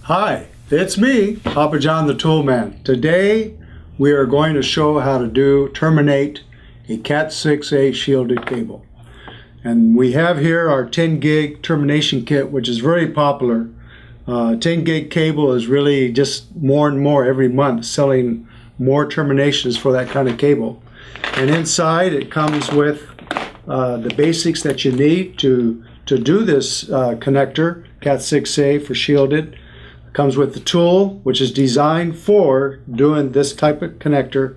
Hi, it's me, Papa John the Toolman. Today we are going to show how to do Terminate a CAT6A shielded cable. And we have here our 10 gig termination kit, which is very popular. 10 gig cable is really just more and more every month, selling more terminations for that kind of cable. And inside it comes with the basics that you need to do this connector, CAT6A for shielded. Comes with the tool, which is designed for doing this type of connector.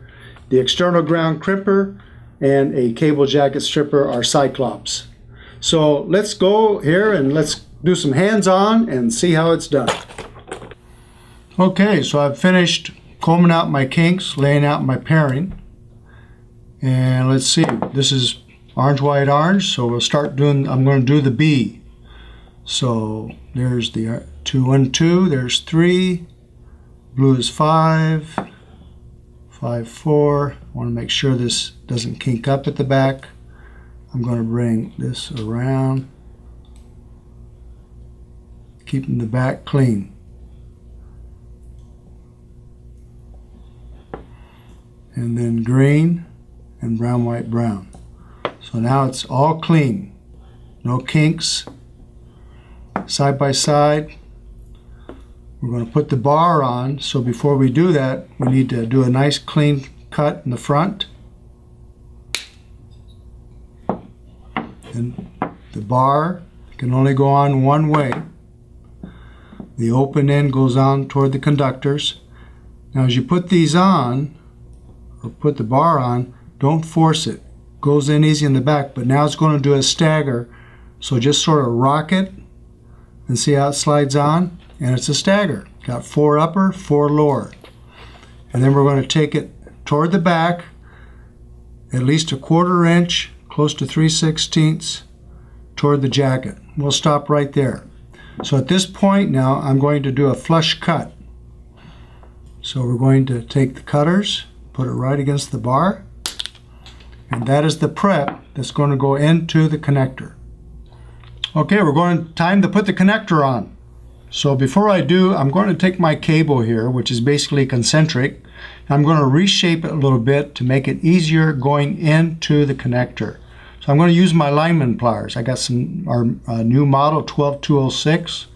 The external ground crimper and a cable jacket stripper are Cyclops. So let's go here and let's do some hands-on and see how it's done. Okay, so I've finished combing out my kinks, laying out my pairing. And let's see, this is orange, white, orange, so we'll start doing, I'm going to do the B. So there's the 2, 1, 2, there's 3, blue is 5, 5, 4. I want to make sure this doesn't kink up at the back. I'm going to bring this around, keeping the back clean. And then green and brown, white, brown. So now it's all clean, no kinks. Side by side, we're going to put the bar on. So before we do that, we need to do a nice clean cut in the front. And the bar can only go on one way. The open end goes on toward the conductors. Now as you put these on, or put the bar on, don't force it. Goes in easy in the back, but now it's going to do a stagger. So just sort of rock it and see how it slides on, and it's a stagger. Got 4 upper, 4 lower. And then we're going to take it toward the back, at least 1/4 inch, close to 3/16 toward the jacket. We'll stop right there. So at this point now, I'm going to do a flush cut. So we're going to take the cutters, put it right against the bar, and that is the prep that's going to go into the connector. Okay, we're going time to put the connector on. So before I do, I'm going to take my cable here, which is basically concentric. I'm going to reshape it a little bit to make it easier going into the connector. So I'm going to use my lineman pliers. I got our new model 12206.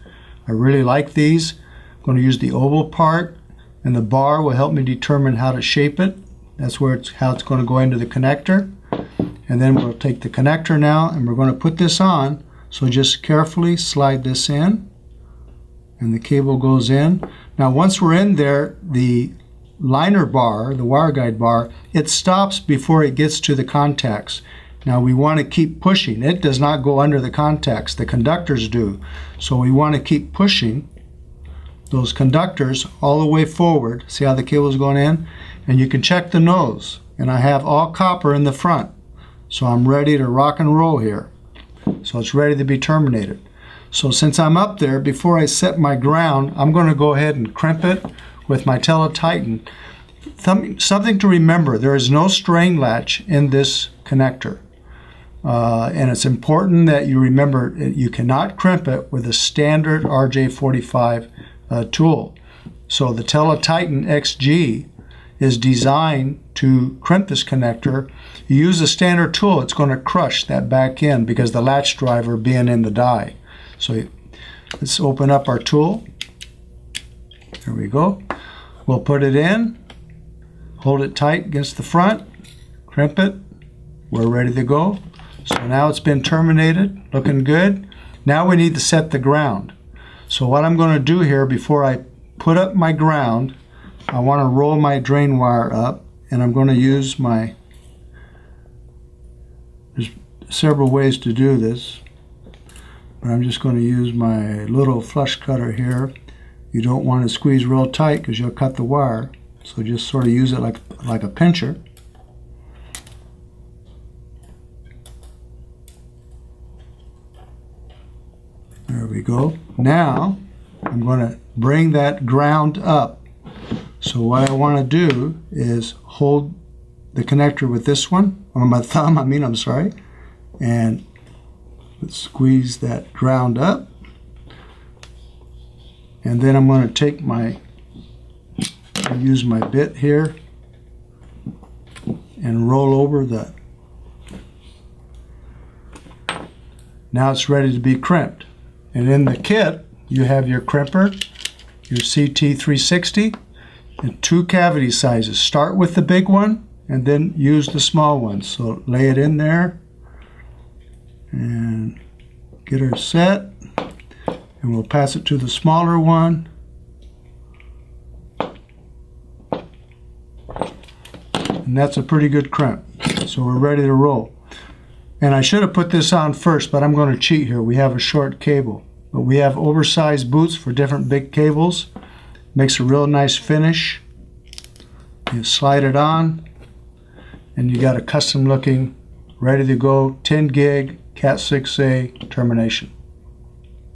I really like these. I'm going to use the oval part, and the bar will help me determine how to shape it. That's how it's going to go into the connector. And then we'll take the connector now, and we're going to put this on. So just carefully slide this in, and the cable goes in. Now once we're in there, the liner bar, the wire guide bar, it stops before it gets to the contacts. Now we want to keep pushing. It does not go under the contacts, the conductors do. So we want to keep pushing those conductors all the way forward. See how the cable is going in? And you can check the nose. And I have all copper in the front. So I'm ready to rock and roll here. So it's ready to be terminated. So since I'm up there, before I set my ground, I'm going to go ahead and crimp it with my Titan. Something to remember, there is no strain latch in this connector. And it's important that you remember you cannot crimp it with a standard RJ45 tool. So the Titan XG is designed to crimp this connector. You use a standard tool, it's going to crush that back end because the latch driver being in the die. So let's open up our tool. There we go. We'll put it in, hold it tight against the front, crimp it. We're ready to go. So now it's been terminated, looking good. Now we need to set the ground. So what I'm going to do here before I put up my ground, I want to roll my drain wire up, and I'm going to use my, there's several ways to do this, but I'm just going to use my little flush cutter here. You don't want to squeeze real tight because you'll cut the wire, so just sort of use it like a pincher. There we go. Now I'm going to bring that ground up. So what I want to do is hold the connector with this one, on my thumb, I'm sorry, and let's squeeze that ground up. And then I'm going to take use my bit here and roll over that. Now it's ready to be crimped. And in the kit, you have your crimper, your CT360, and 2 cavity sizes. Start with the big one and then use the small one. So lay it in there and get her set, and we'll pass it to the smaller one. And that's a pretty good crimp. So we're ready to roll. And I should have put this on first, but I'm going to cheat here. We have a short cable, but we have oversized boots for different big cables. Makes a real nice finish. You slide it on, and you got a custom looking, ready to go 10 gig CAT6A termination.